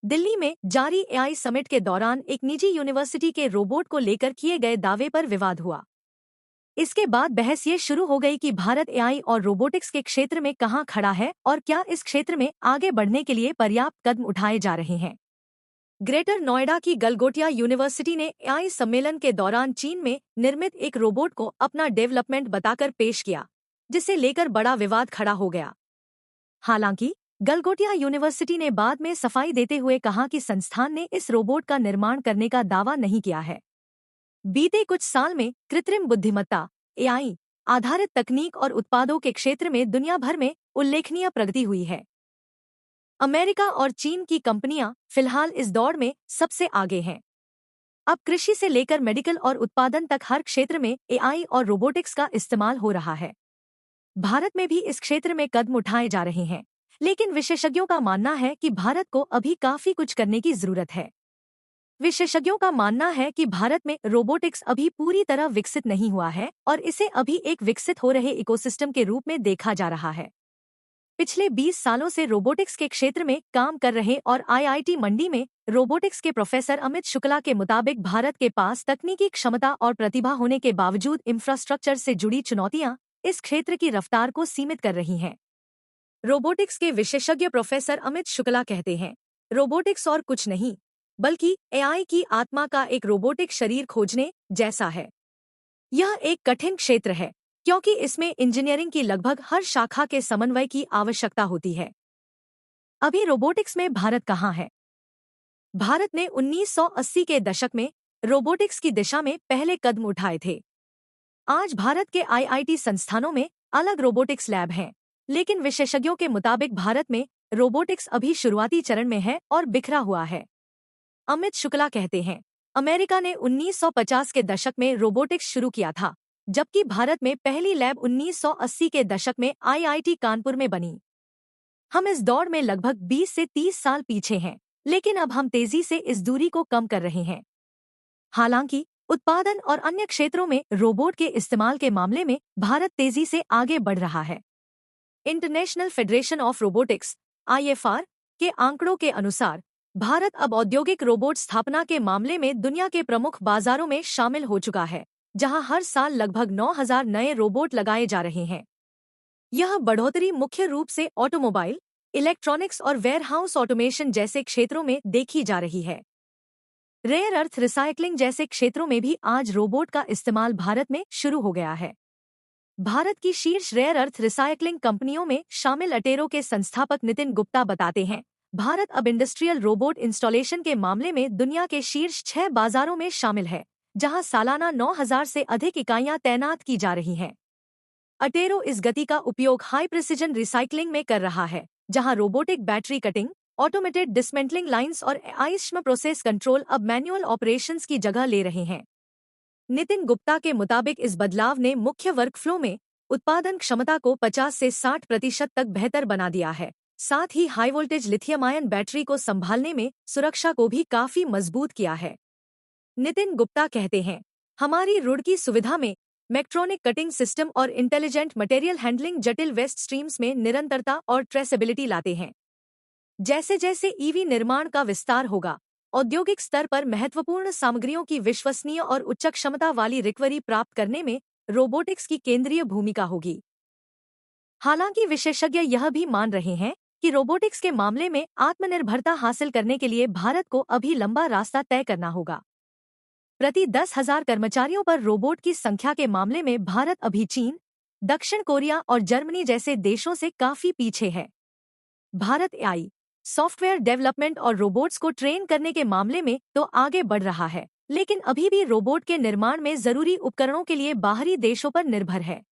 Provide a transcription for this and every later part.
दिल्ली में जारी AI summit के दौरान एक निजी यूनिवर्सिटी के रोबोट को लेकर किए गए दावे पर विवाद हुआ। इसके बाद बहस ये शुरू हो गई कि भारत एआई और रोबोटिक्स के क्षेत्र में कहां खड़ा है और क्या इस क्षेत्र में आगे बढ़ने के लिए पर्याप्त कदम उठाए जा रहे हैं। ग्रेटर नोएडा की गलगोटिया यूनिवर्सिटी ने एआई सम्मेलन के दौरान चीन में निर्मित एक रोबोट को अपना डेवलपमेंट बताकर पेश किया, जिसे लेकर बड़ा विवाद खड़ा हो गया। हालांकि गलगोटिया यूनिवर्सिटी ने बाद में सफाई देते हुए कहा कि संस्थान ने इस रोबोट का निर्माण करने का दावा नहीं किया है। बीते कुछ साल में कृत्रिम बुद्धिमत्ता एआई आधारित तकनीक और उत्पादों के क्षेत्र में दुनिया भर में उल्लेखनीय प्रगति हुई है। अमेरिका और चीन की कंपनियां फिलहाल इस दौड़ में सबसे आगे हैं। अब कृषि से लेकर मेडिकल और उत्पादन तक हर क्षेत्र में एआई और रोबोटिक्स का इस्तेमाल हो रहा है। भारत में भी इस क्षेत्र में कदम उठाए जा रहे हैं, लेकिन विशेषज्ञों का मानना है कि भारत को अभी काफी कुछ करने की जरूरत है। विशेषज्ञों का मानना है कि भारत में रोबोटिक्स अभी पूरी तरह विकसित नहीं हुआ है और इसे अभी एक विकसित हो रहे इकोसिस्टम के रूप में देखा जा रहा है। पिछले 20 सालों से रोबोटिक्स के क्षेत्र में काम कर रहे और आईआईटी मंडी में रोबोटिक्स के प्रोफेसर अमित शुक्ला के मुताबिक भारत के पास तकनीकी क्षमता और प्रतिभा होने के बावजूद इंफ्रास्ट्रक्चर से जुड़ी चुनौतियां इस क्षेत्र की रफ्तार को सीमित कर रही हैं। रोबोटिक्स के विशेषज्ञ प्रोफेसर अमित शुक्ला कहते हैं, रोबोटिक्स और कुछ नहीं बल्कि एआई की आत्मा का एक रोबोटिक शरीर खोजने जैसा है। यह एक कठिन क्षेत्र है क्योंकि इसमें इंजीनियरिंग की लगभग हर शाखा के समन्वय की आवश्यकता होती है। अभी रोबोटिक्स में भारत कहाँ है? भारत ने 1980 के दशक में रोबोटिक्स की दिशा में पहले कदम उठाए थे। आज भारत के आईआईटी संस्थानों में अलग रोबोटिक्स लैब हैं, लेकिन विशेषज्ञों के मुताबिक भारत में रोबोटिक्स अभी शुरुआती चरण में है और बिखरा हुआ है। अमित शुक्ला कहते हैं, अमेरिका ने 1950 के दशक में रोबोटिक्स शुरू किया था, जबकि भारत में पहली लैब 1980 के दशक में आईआईटी कानपुर में बनी। हम इस दौड़ में लगभग 20 से 30 साल पीछे हैं, लेकिन अब हम तेजी से इस दूरी को कम कर रहे हैं। हालांकि उत्पादन और अन्य क्षेत्रों में रोबोट के इस्तेमाल के मामले में भारत तेजी से आगे बढ़ रहा है। International federation of robotics (IFR) के आंकड़ों के अनुसार भारत अब औद्योगिक रोबोट स्थापना के मामले में दुनिया के प्रमुख बाजारों में शामिल हो चुका है, जहां हर साल लगभग 9,000 नए रोबोट लगाए जा रहे हैं। यह बढ़ोतरी मुख्य रूप से ऑटोमोबाइल, इलेक्ट्रॉनिक्स और वेयरहाउस ऑटोमेशन जैसे क्षेत्रों में देखी जा रही है। रेयर अर्थ रिसाइक्लिंग जैसे क्षेत्रों में भी आज रोबोट का इस्तेमाल भारत में शुरू हो गया है। भारत की शीर्ष रेयर अर्थ रिसाइक्लिंग कंपनियों में शामिल अटेरो के संस्थापक नितिन गुप्ता बताते हैं, भारत अब इंडस्ट्रियल रोबोट इंस्टॉलेशन के मामले में दुनिया के शीर्ष 6 बाजारों में शामिल है, जहां सालाना 9,000 से अधिक इकाइयां तैनात की जा रही हैं। अटेरो इस गति का उपयोग हाई प्रिसिजन रिसाइक्लिंग में कर रहा है, जहां robotic battery cutting, automated dismantling lines और आईस्म प्रोसेस कंट्रोल अब मैनुअल ऑपरेशंस की जगह ले रहे हैं। नितिन गुप्ता के मुताबिक इस बदलाव ने मुख्य वर्कफ्लो में उत्पादन क्षमता को 50 से 60% तक बेहतर बना दिया है। साथ ही high voltage lithium ion battery को संभालने में सुरक्षा को भी काफी मजबूत किया है। नितिन गुप्ता कहते हैं, हमारी रुड़की सुविधा में मैक्ट्रॉनिक कटिंग सिस्टम और इंटेलिजेंट मटेरियल हैंडलिंग जटिल वेस्ट स्ट्रीम्स में निरंतरता और ट्रेसेबिलिटी लाते हैं। जैसे जैसे ईवी निर्माण का विस्तार होगा, औद्योगिक स्तर पर महत्वपूर्ण सामग्रियों की विश्वसनीय और उच्च क्षमता वाली रिकवरी प्राप्त करने में रोबोटिक्स की केंद्रीय भूमिका होगी। हालांकि विशेषज्ञ यह भी मान रहे हैं कि रोबोटिक्स के मामले में आत्मनिर्भरता हासिल करने के लिए भारत को अभी लंबा रास्ता तय करना होगा। प्रति 10,000 कर्मचारियों पर रोबोट की संख्या के मामले में भारत अभी चीन, दक्षिण कोरिया और जर्मनी जैसे देशों से काफी पीछे है। भारत एआई, सॉफ्टवेयर डेवलपमेंट और रोबोट्स को ट्रेन करने के मामले में तो आगे बढ़ रहा है, लेकिन अभी भी रोबोट के निर्माण में जरूरी उपकरणों के लिए बाहरी देशों पर निर्भर है।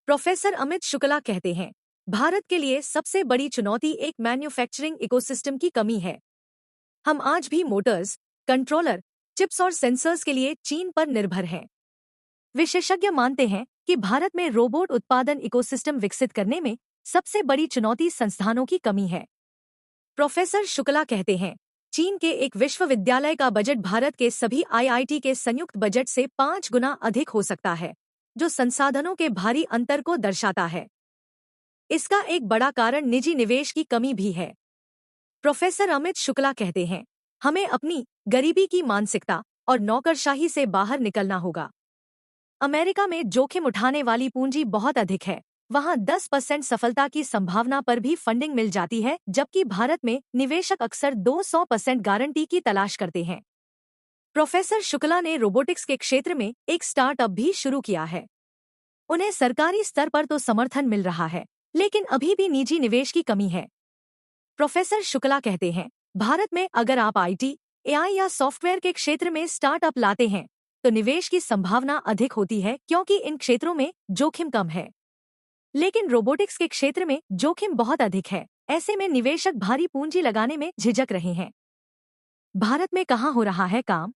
प्रोफेसर अमित शुक्ला कहते हैं, भारत के लिए सबसे बड़ी चुनौती एक मैन्युफैक्चरिंग इकोसिस्टम की कमी है। हम आज भी मोटर्स, कंट्रोलर, चिप्स और सेंसर्स के लिए चीन पर निर्भर हैं। विशेषज्ञ मानते हैं कि भारत में रोबोट उत्पादन इकोसिस्टम विकसित करने में सबसे बड़ी चुनौती संस्थानों की कमी है। प्रोफेसर शुक्ला कहते हैं, चीन के एक विश्वविद्यालय का बजट भारत के सभी आईआईटी के संयुक्त बजट से 5 गुना अधिक हो सकता है, जो संसाधनों के भारी अंतर को दर्शाता है। इसका एक बड़ा कारण निजी निवेश की कमी भी है। प्रोफेसर अमित शुक्ला कहते हैं, हमें अपनी गरीबी की मानसिकता और नौकरशाही से बाहर निकलना होगा। अमेरिका में जोखिम उठाने वाली पूंजी बहुत अधिक है। वहां 10% सफलता की संभावना पर भी फंडिंग मिल जाती है, जबकि भारत में निवेशक अक्सर 200% गारंटी की तलाश करते हैं। प्रोफेसर शुक्ला ने रोबोटिक्स के क्षेत्र में एक स्टार्टअप भी शुरू किया है। उन्हें सरकारी स्तर पर तो समर्थन मिल रहा है, लेकिन अभी भी निजी निवेश की कमी है। प्रोफेसर शुक्ला कहते हैं, भारत में अगर आप आईटी, एआई या सॉफ्टवेयर के क्षेत्र में स्टार्टअप लाते हैं तो निवेश की संभावना अधिक होती है, क्योंकि इन क्षेत्रों में जोखिम कम है। लेकिन रोबोटिक्स के क्षेत्र में जोखिम बहुत अधिक है। ऐसे में निवेशक भारी पूंजी लगाने में झिझक रहे हैं। भारत में कहाँ हो रहा है काम?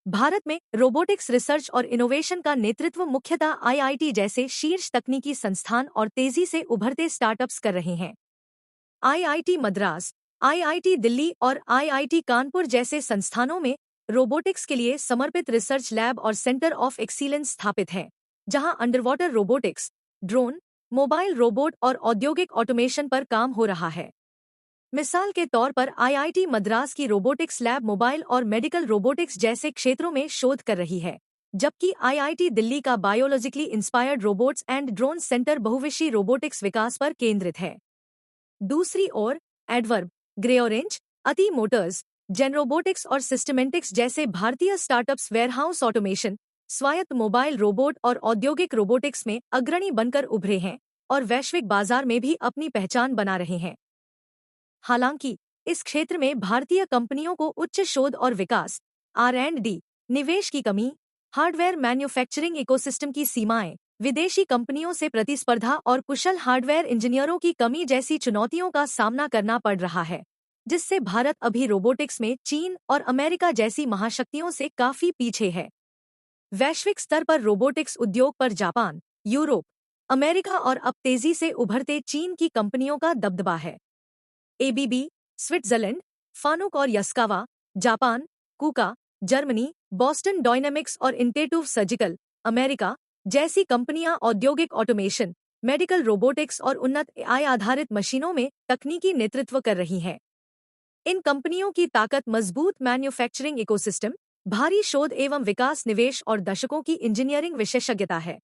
भारत में रोबोटिक्स रिसर्च और इनोवेशन का नेतृत्व मुख्यतः आईआईटी जैसे शीर्ष तकनीकी संस्थान और तेजी से उभरते स्टार्टअप्स कर रहे हैं। आईआईटी मद्रास, आईआईटी दिल्ली और आईआईटी कानपुर जैसे संस्थानों में रोबोटिक्स के लिए समर्पित रिसर्च लैब और सेंटर ऑफ एक्सीलेंस स्थापित है, जहां underwater robotics, drone, mobile robot और औद्योगिक ऑटोमेशन पर काम हो रहा है। मिसाल के तौर पर आईआईटी मद्रास की रोबोटिक्स लैब मोबाइल और मेडिकल रोबोटिक्स जैसे क्षेत्रों में शोध कर रही है, जबकि आईआईटी दिल्ली का biologically inspired robots and drone centre बहुविषयी रोबोटिक्स विकास पर केंद्रित है। दूसरी ओर एडवर्ब, ग्रेओरेंज, अति मोटर्स, जेनरोबोटिक्स और सिस्टमेटिक्स जैसे भारतीय स्टार्टअप्स वेयरहाउस ऑटोमेशन, स्वायत्त मोबाइल रोबोट और औद्योगिक रोबोटिक्स में अग्रणी बनकर उभरे हैं और वैश्विक बाजार में भी अपनी पहचान बना रहे हैं। हालांकि इस क्षेत्र में भारतीय कंपनियों को उच्च शोध और विकास R&D निवेश की कमी, हार्डवेयर मैन्युफैक्चरिंग इकोसिस्टम की सीमाएं, विदेशी कंपनियों से प्रतिस्पर्धा और कुशल हार्डवेयर इंजीनियरों की कमी जैसी चुनौतियों का सामना करना पड़ रहा है, जिससे भारत अभी रोबोटिक्स में चीन और अमेरिका जैसी महाशक्तियों से काफी पीछे है। वैश्विक स्तर पर रोबोटिक्स उद्योग पर जापान, यूरोप, अमेरिका और अब तेजी से उभरते चीन की कंपनियों का दबदबा है। एबीबी, स्विट्जरलैंड, फानुक और यस्कावा, जापान, कुका, जर्मनी, बॉस्टन डायनामिक्स और इंटेटिव सर्जिकल, अमेरिका जैसी कंपनियां औद्योगिक ऑटोमेशन, मेडिकल रोबोटिक्स और उन्नत एआई आधारित मशीनों में तकनीकी नेतृत्व कर रही हैं। इन कंपनियों की ताकत मजबूत मैन्युफैक्चरिंग इकोसिस्टम, भारी शोध एवं विकास निवेश और दशकों की इंजीनियरिंग विशेषज्ञता है।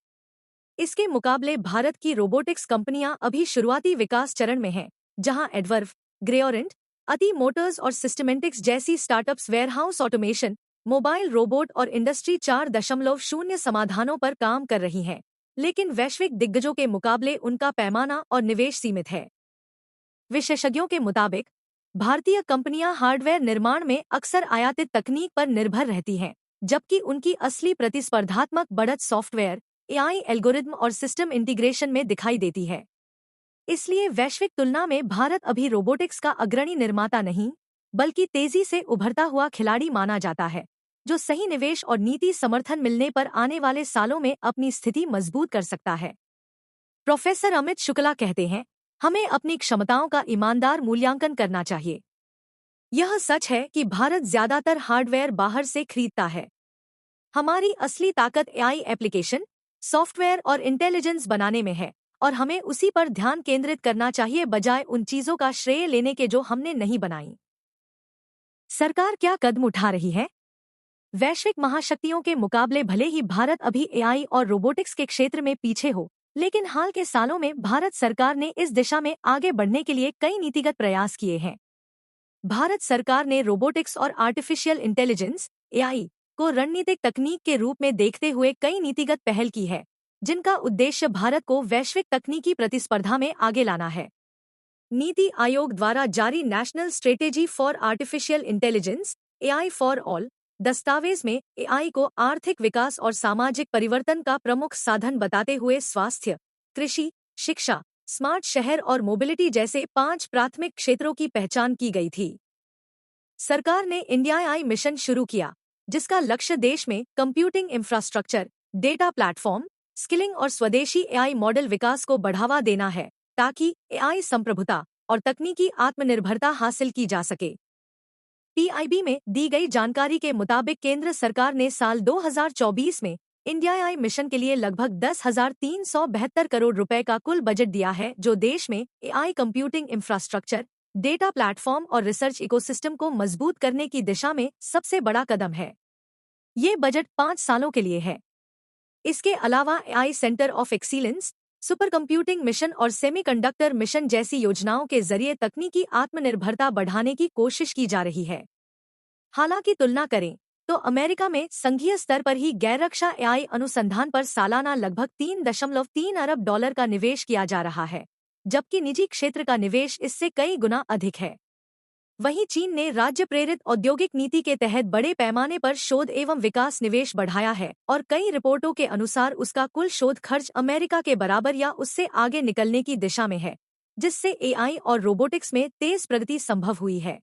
इसके मुकाबले भारत की रोबोटिक्स कंपनियां अभी शुरुआती विकास चरण में हैं, जहां एडवर्व, ग्रेओरेंट, अति मोटर्स और सिस्टमेटिक्स जैसी startups warehouse automation, mobile robot और इंडस्ट्री 4.0 समाधानों पर काम कर रही हैं, लेकिन वैश्विक दिग्गजों के मुकाबले उनका पैमाना और निवेश सीमित है। विशेषज्ञों के मुताबिक भारतीय कंपनियां हार्डवेयर निर्माण में अक्सर आयातित तकनीक पर निर्भर रहती हैं, जबकि उनकी असली प्रतिस्पर्धात्मक बढ़त सॉफ्टवेयर, एआई एल्गोरिदम और सिस्टम इंटीग्रेशन में दिखाई देती है। इसलिए वैश्विक तुलना में भारत अभी रोबोटिक्स का अग्रणी निर्माता नहीं, बल्कि तेजी से उभरता हुआ खिलाड़ी माना जाता है, जो सही निवेश और नीति समर्थन मिलने पर आने वाले सालों में अपनी स्थिति मजबूत कर सकता है। प्रोफेसर अमित शुक्ला कहते हैं, हमें अपनी क्षमताओं का ईमानदार मूल्यांकन करना चाहिए। यह सच है कि भारत ज्यादातर हार्डवेयर बाहर से खरीदता है। हमारी असली ताकत एआई एप्लीकेशन, सॉफ्टवेयर और इंटेलिजेंस बनाने में है, और हमें उसी पर ध्यान केंद्रित करना चाहिए, बजाय उन चीजों का श्रेय लेने के जो हमने नहीं बनाई। सरकार क्या कदम उठा रही है? वैश्विक महाशक्तियों के मुकाबले भले ही भारत अभी एआई और रोबोटिक्स के क्षेत्र में पीछे हो, लेकिन हाल के सालों में भारत सरकार ने इस दिशा में आगे बढ़ने के लिए कई नीतिगत प्रयास किए हैं। भारत सरकार ने रोबोटिक्स और आर्टिफिशियल इंटेलिजेंस एआई को रणनीतिक तकनीक के रूप में देखते हुए कई नीतिगत पहल की है, जिनका उद्देश्य भारत को वैश्विक तकनीकी प्रतिस्पर्धा में आगे लाना है। नीति आयोग द्वारा जारी national strategy for artificial intelligence AI for all दस्तावेज में एआई को आर्थिक विकास और सामाजिक परिवर्तन का प्रमुख साधन बताते हुए स्वास्थ्य, कृषि, शिक्षा, स्मार्ट शहर और मोबिलिटी जैसे 5 प्राथमिक क्षेत्रों की पहचान की गई थी। सरकार ने इंडिया एआई मिशन शुरू किया, जिसका लक्ष्य देश में computing infrastructure, data platform, skilling और स्वदेशी एआई मॉडल विकास को बढ़ावा देना है, ताकि एआई संप्रभुता और तकनीकी आत्मनिर्भरता हासिल की जा सके। पीआईबी में दी गई जानकारी के मुताबिक केंद्र सरकार ने साल 2024 में इंडिया एआई मिशन के लिए लगभग 10,372 करोड़ रुपए का कुल बजट दिया है, जो देश में AI computing infrastructure, data platform और रिसर्च इकोसिस्टम को मजबूत करने की दिशा में सबसे बड़ा कदम है। ये बजट 5 सालों के लिए है। इसके अलावा AI centre of excellence, super computing mission और सेमीकंडक्टर मिशन जैसी योजनाओं के जरिए तकनीकी आत्मनिर्भरता बढ़ाने की कोशिश की जा रही है। हालांकि तुलना करें तो अमेरिका में संघीय स्तर पर ही गैर रक्षा एआई अनुसंधान पर सालाना लगभग 3.3 अरब डॉलर का निवेश किया जा रहा है, जबकि निजी क्षेत्र का निवेश इससे कई गुना अधिक है। वहीं चीन ने राज्य प्रेरित औद्योगिक नीति के तहत बड़े पैमाने पर शोध एवं विकास निवेश बढ़ाया है और कई रिपोर्टों के अनुसार उसका कुल शोध खर्च अमेरिका के बराबर या उससे आगे निकलने की दिशा में है, जिससे एआई और रोबोटिक्स में तेज प्रगति संभव हुई है।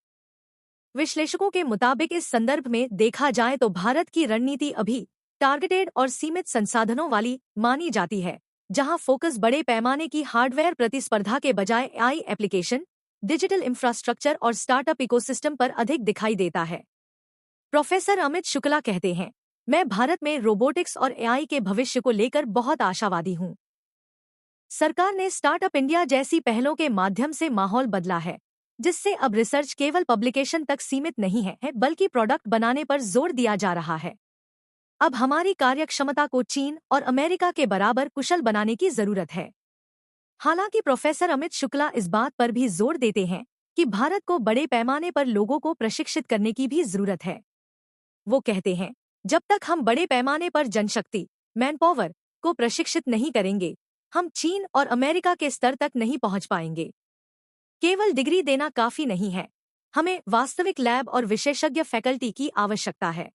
विश्लेषकों के मुताबिक इस संदर्भ में देखा जाए तो भारत की रणनीति अभी टारगेटेड और सीमित संसाधनों वाली मानी जाती है, जहां फोकस बड़े पैमाने की हार्डवेयर प्रतिस्पर्धा के बजाय एआई एप्लीकेशन, डिजिटल इंफ्रास्ट्रक्चर और स्टार्टअप इकोसिस्टम पर अधिक दिखाई देता है। प्रोफेसर अमित शुक्ला कहते हैं, मैं भारत में रोबोटिक्स और एआई के भविष्य को लेकर बहुत आशावादी हूं। सरकार ने स्टार्टअप इंडिया जैसी पहलों के माध्यम से माहौल बदला है, जिससे अब रिसर्च केवल पब्लिकेशन तक सीमित नहीं है, बल्कि प्रोडक्ट बनाने पर जोर दिया जा रहा है। अब हमारी कार्यक्षमता को चीन और अमेरिका के बराबर कुशल बनाने की जरूरत है। हालांकि प्रोफेसर अमित शुक्ला इस बात पर भी जोर देते हैं कि भारत को बड़े पैमाने पर लोगों को प्रशिक्षित करने की भी जरूरत है। वो कहते हैं, जब तक हम बड़े पैमाने पर जनशक्ति, मैनपावर को प्रशिक्षित नहीं करेंगे, हम चीन और अमेरिका के स्तर तक नहीं पहुंच पाएंगे। केवल डिग्री देना काफी नहीं है, हमें वास्तविक लैब और विशेषज्ञ फैकल्टी की आवश्यकता है।